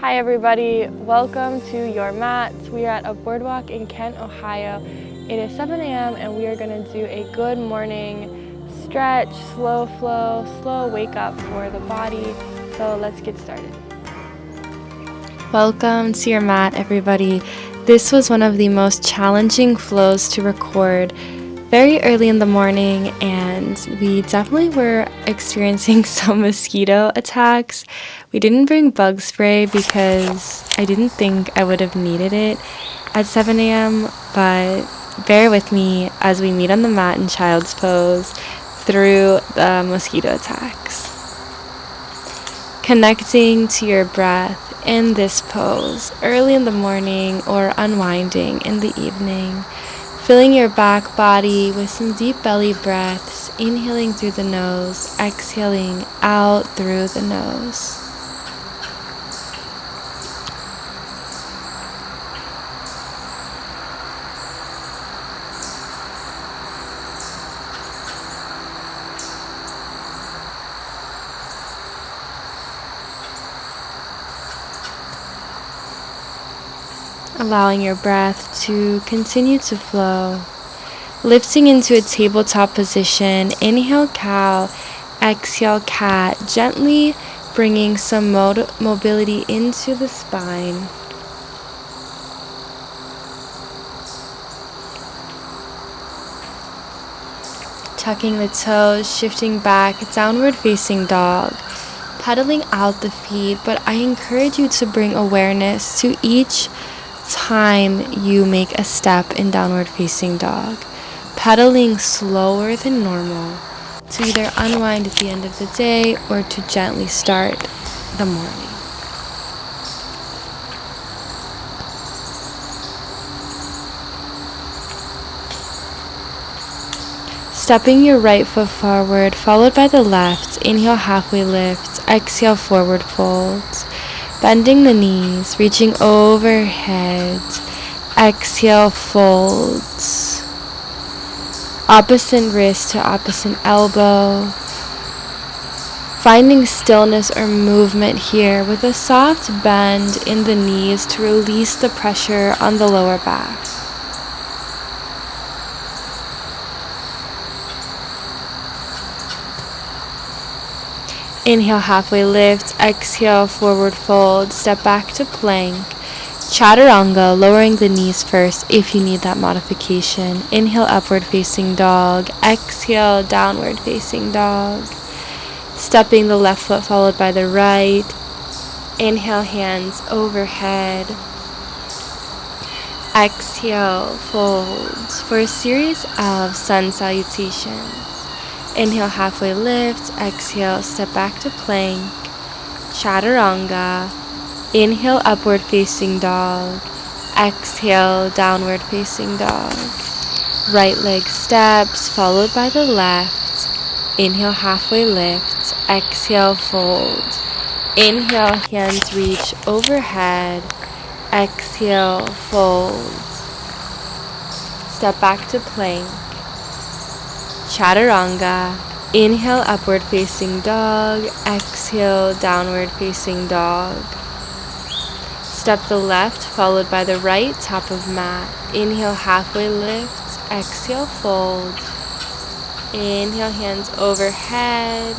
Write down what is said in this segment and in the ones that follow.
Hi everybody, welcome to your mat. We are at a Boardwalk in Kent, Ohio. It is 7 a.m. and we are going to do a good morning stretch, slow flow, slow wake up for the body. So let's get started. Welcome to your mat, everybody. This was one of the most challenging flows to record very early in the morning, and we definitely were experiencing some mosquito attacks. We didn't bring bug spray because I didn't think I would have needed it at 7 a.m., but bear with me as we meet on the mat in child's pose through the mosquito attacks. Connecting to your breath in this pose early in the morning or unwinding in the evening. Filling your back body with some deep belly breaths, inhaling through the nose, exhaling out through the nose. Allowing your breath to continue to flow. Lifting into a tabletop position, inhale cow, exhale cat, gently bringing some mobility into the spine. Tucking the toes, shifting back, downward facing dog. Pedaling out the feet, but I encourage you to bring awareness to each time you make a step in downward facing dog, pedaling slower than normal to either unwind at the end of the day or to gently start the morning. Stepping your right foot forward, followed by the left. Inhale, halfway lift. Exhale, forward fold. Bending the knees, reaching overhead. Exhale, folds. Opposite wrist to opposite elbow. Finding stillness or movement here with a soft bend in the knees to release the pressure on the lower back. Inhale, halfway lift. Exhale, forward fold. Step back to plank. Chaturanga, lowering the knees first if you need that modification. Inhale, upward facing dog. Exhale, downward facing dog. Stepping the left foot followed by the right. Inhale, hands overhead. Exhale, fold for a series of sun salutations. Inhale, halfway lift. Exhale, step back to plank. Chaturanga. Inhale, upward facing dog. Exhale, downward facing dog. Right leg steps, followed by the left. Inhale, halfway lift. Exhale, fold. Inhale, hands reach overhead. Exhale, fold. Step back to plank. Chaturanga. Inhale, upward facing dog. Exhale, downward facing dog. Step the left, followed by the right, top of mat. Inhale, halfway lift. Exhale, fold. Inhale, hands overhead.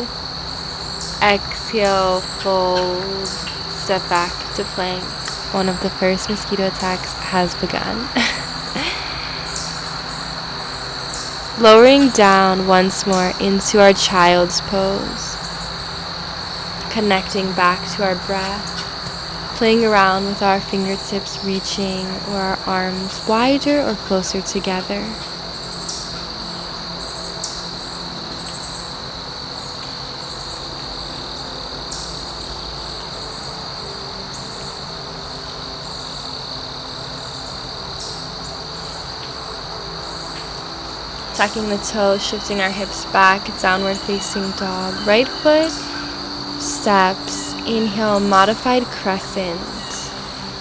Exhale, fold. Step back to plank. One of the first mosquito attacks has begun. Lowering down once more into our child's pose. Connecting back to our breath. Playing around with our fingertips reaching or our arms wider or closer together. Tucking the toes, shifting our hips back, downward facing dog. Right foot steps. Inhale, modified crescent.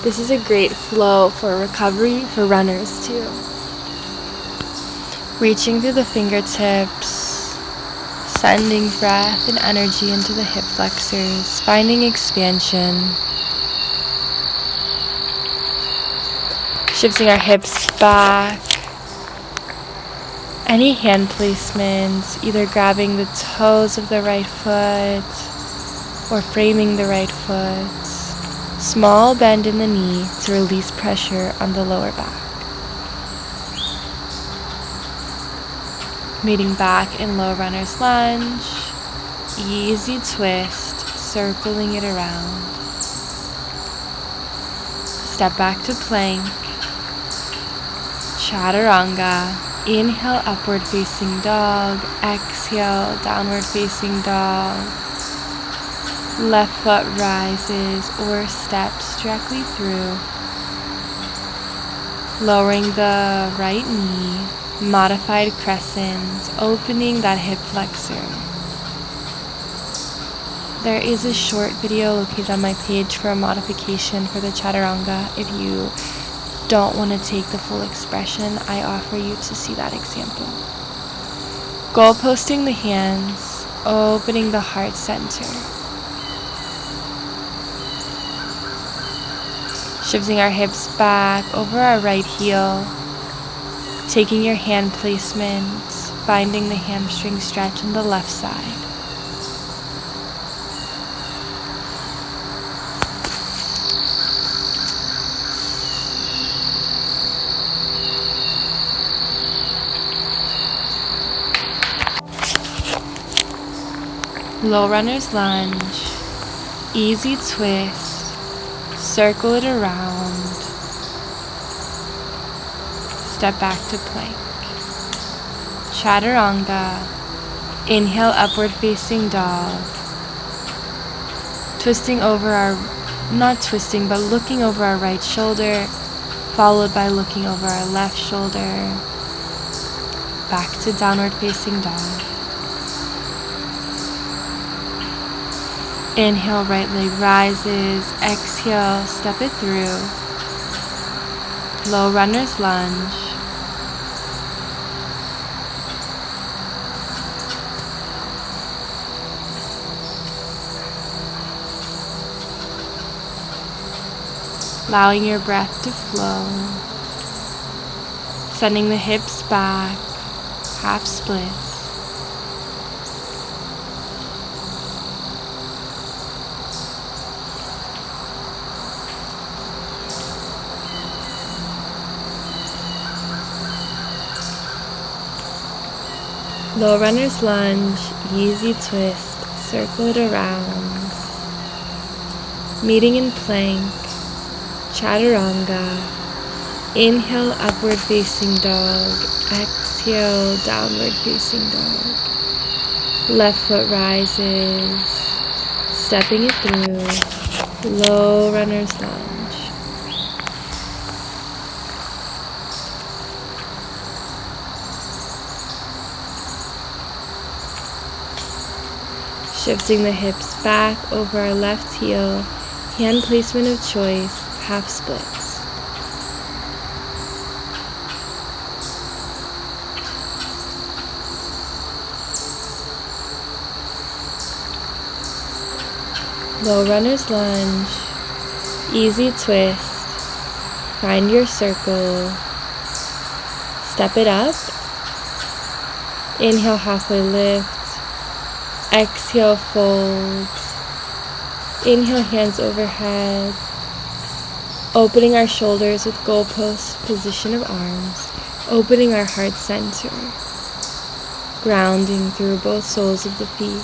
This is a great flow for recovery for runners too. Reaching through the fingertips, sending breath. breath and energy into the hip flexors, finding expansion. Shifting our hips back. Any hand placements, either grabbing the toes of the right foot or framing the right foot. Small bend in the knee to release pressure on the lower back. Meeting back in low runner's lunge. Easy twist, circling it around. Step back to plank. Chaturanga. Inhale, upward facing dog. Exhale, downward facing dog. Left foot rises or steps directly through. Lowering the right knee. Modified crescent, opening that hip flexor. There is a short video located on my page for a modification for the chaturanga. If you don't want to take the full expression, I offer you to see that example. Goalposting the hands, opening the heart center. Shifting our hips back over our right heel. Taking your hand placement, finding the hamstring stretch on the left side. Low runner's lunge, easy twist, circle it around, step back to plank. Chaturanga, inhale, upward facing dog, twisting over not twisting, but looking over our right shoulder, followed by looking over our left shoulder, back to downward facing dog. Inhale, right leg rises. Exhale, step it through. Low runner's lunge. Allowing your breath to flow. Sending the hips back, half splits. Low runner's lunge, easy twist, circle it around. Meeting in plank, chaturanga. Inhale, upward facing dog. Exhale, downward facing dog. Left foot rises, stepping it through. Low runner's lunge. Shifting the hips back over our left heel, hand placement of choice, half splits. Low runner's lunge, easy twist, find your circle, step it up, inhale, halfway lift. Exhale, fold. Inhale, hands overhead. Opening our shoulders with goalpost position of arms. Opening our heart center. Grounding through both soles of the feet.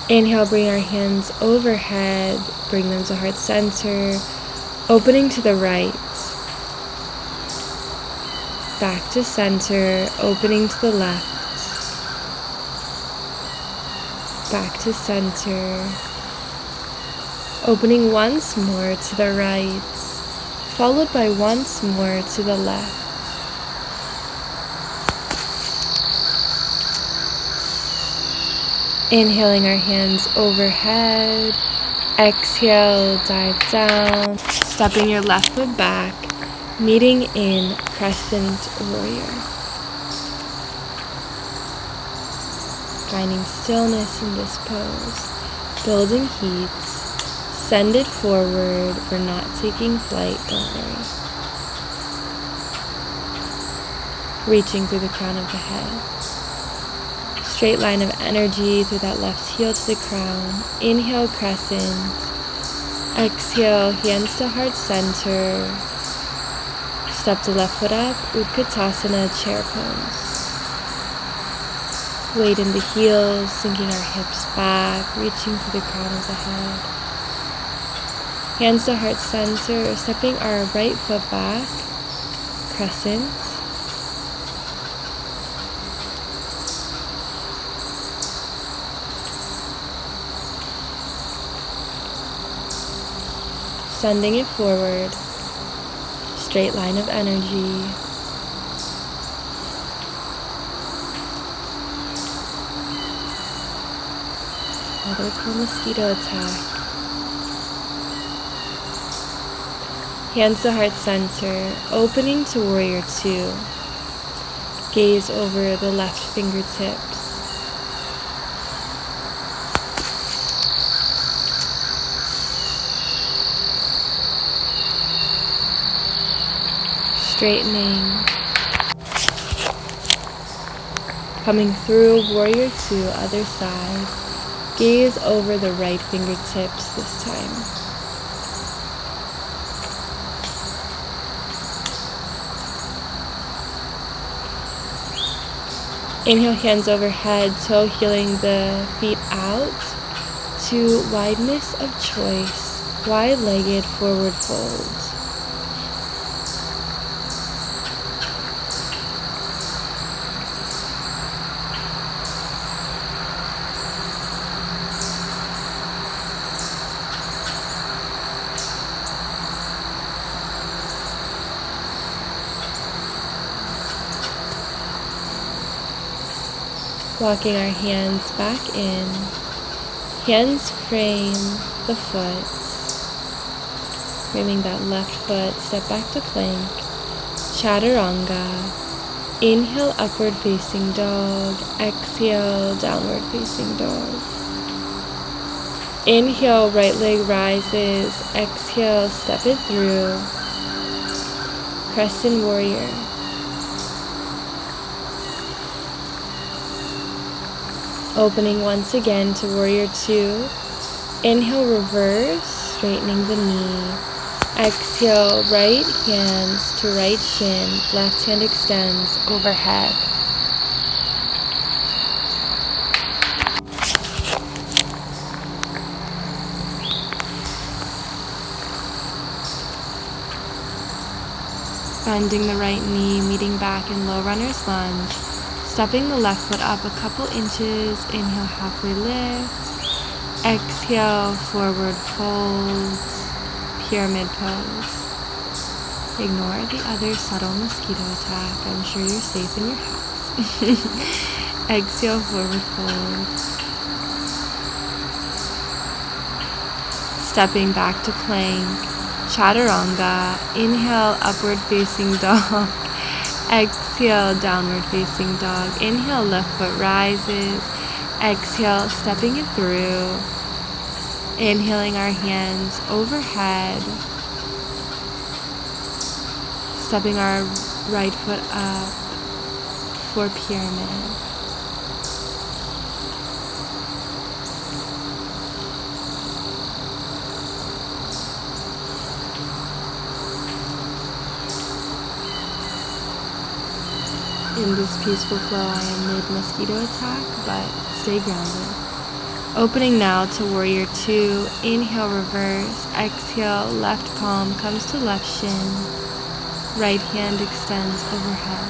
Inhale, bring our hands overhead. Bring them to heart center. Opening to the right. Back to center. Opening to the left. Back to center, opening once more to the right, followed by once more to the left. Inhaling our hands overhead, exhale, dive down, stepping your left foot back, meeting in Crescent Warrior. Finding stillness in this pose, building heat, Send it forward. We're not taking flight, don't worry. Reaching through the crown of the head. Straight line of energy through that left heel to the crown. Inhale, crescent. Exhale, hands to heart center. Step the left foot up, Utkatasana, chair pose. Weight in the heels, sinking our hips back, reaching to the crown of the head. Hands to heart center, stepping our right foot back, crescent. Sending it forward, straight line of energy. Another cool mosquito attack. Hands to heart center, opening to warrior two. Gaze over the left fingertips. Straightening. Coming through warrior two, other side. Gaze over the right fingertips this time. Inhale, hands overhead, toe healing the feet out to wideness of choice, wide-legged forward fold. Walking our hands back in, hands frame the foot, framing that left foot, step back to plank, chaturanga, inhale upward facing dog, exhale downward facing dog. Inhale, right leg rises, exhale, step it through, crescent warrior. Opening once again to warrior two. Inhale, reverse, straightening the knee. Exhale, right hands to right shin. Left hand extends overhead. Bending the right knee, meeting back in low runner's lunge. Stepping the left foot up a couple inches, inhale, halfway lift, exhale, forward fold, pyramid pose. Ignore the other subtle mosquito attack, I'm sure you're safe in your house. Exhale, forward fold. Stepping back to plank, chaturanga, inhale, upward facing dog. Exhale, downward facing dog. Inhale, left foot rises. Exhale, stepping it through. Inhaling our hands overhead. Stepping our right foot up for pyramid. In this peaceful flow, I am mid-mosquito attack, but stay grounded. Opening now to warrior two. Inhale, reverse. Exhale, left palm comes to left shin. Right hand extends overhead.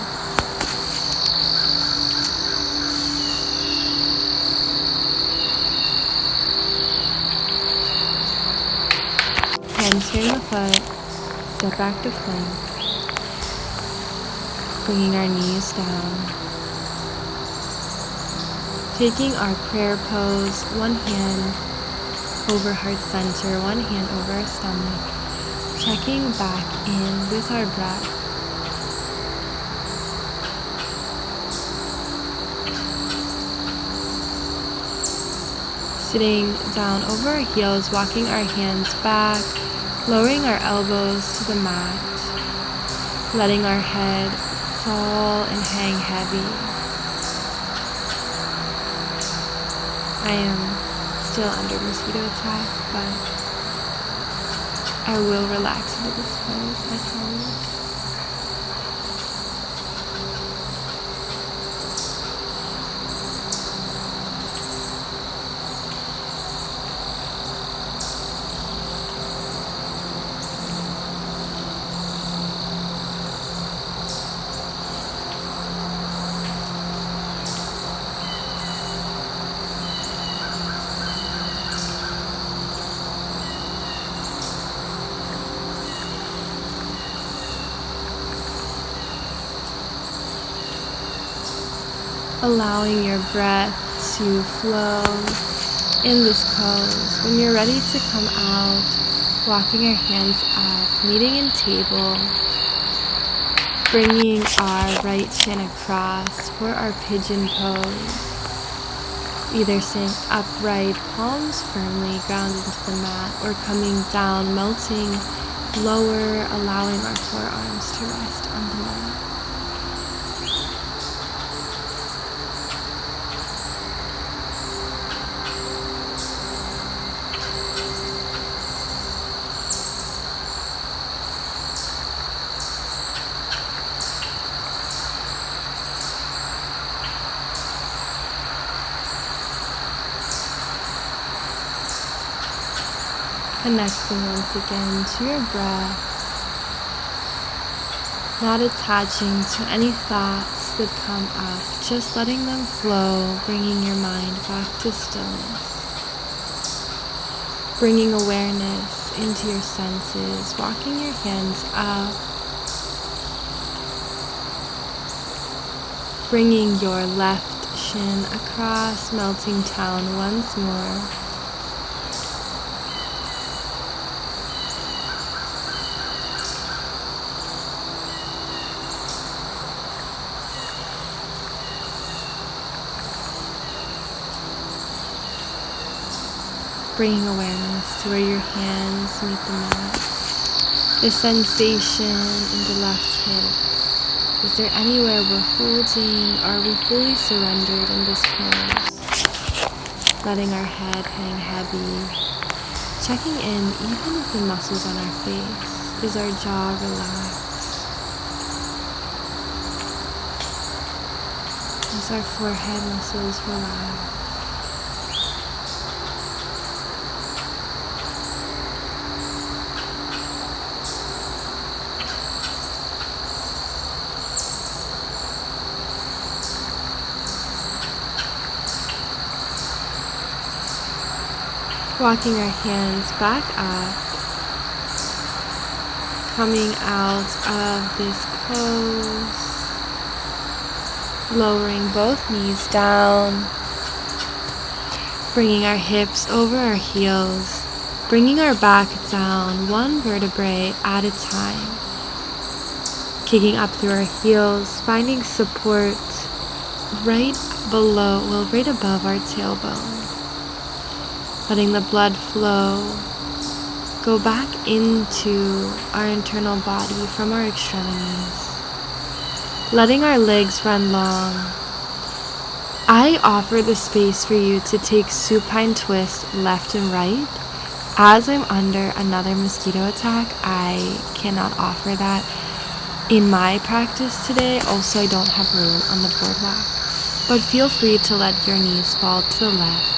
Hands turn the foot. Step back to plank. Bringing our knees down. Taking our prayer pose, one hand over heart center, one hand over our stomach. Checking back in with our breath. sitting down over our heels, walking our hands back, lowering our elbows to the mat, letting our head fall and hang heavy. I am still under mosquito attack, but I will relax into this pose, I promise. Allowing your breath to flow in this pose. When you're ready to come out, walking your hands up, meeting in table, bringing our right shin across for our pigeon pose. Either staying upright, palms firmly grounded into the mat, or coming down, melting lower, allowing our forearms to rest on the mat. Connecting once again to your breath, not attaching to any thoughts that come up, just letting them flow, bringing your mind back to stillness, bringing awareness into your senses, walking your hands up, bringing your left shin across, melting down once more. Bringing awareness to where your hands meet the mat. The sensation in the left hip. Is there anywhere we're holding? Are we fully surrendered in this pose? Letting our head hang heavy. Checking in even with the muscles on our face. Is our jaw relaxed? Is our forehead muscles relaxed? Walking our hands back up, coming out of this pose, lowering both knees down, bringing our hips over our heels, bringing our back down one vertebrae at a time, kicking up through our heels, finding support right above our tailbone. Letting the blood flow, go back into our internal body from our extremities. Letting our legs run long. I offer the space for you to take supine twist left and right. As I'm under another mosquito attack, I cannot offer that in my practice today. Also, I don't have room on the boardwalk. But feel free to let your knees fall to the left.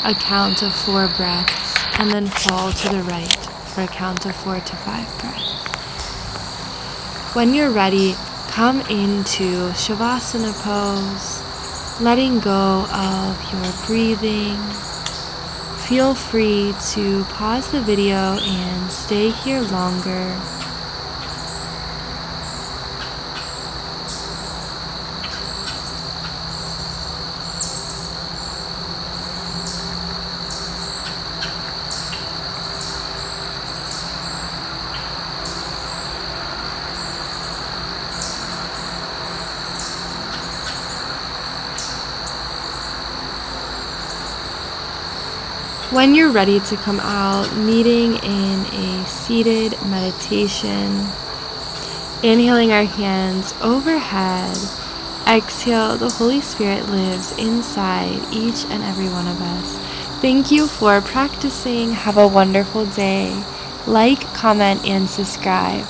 A count of 4 breaths, and then fall to the right for a count of 4 to 5 breaths. When you're ready, come into savasana pose, letting go of your breathing. Feel free to pause the video and stay here longer. When you're ready to come out, meeting in a seated meditation, inhaling our hands overhead, exhale, the Holy Spirit lives inside each and every one of us. Thank you for practicing. Have a wonderful day. Like, comment, and subscribe.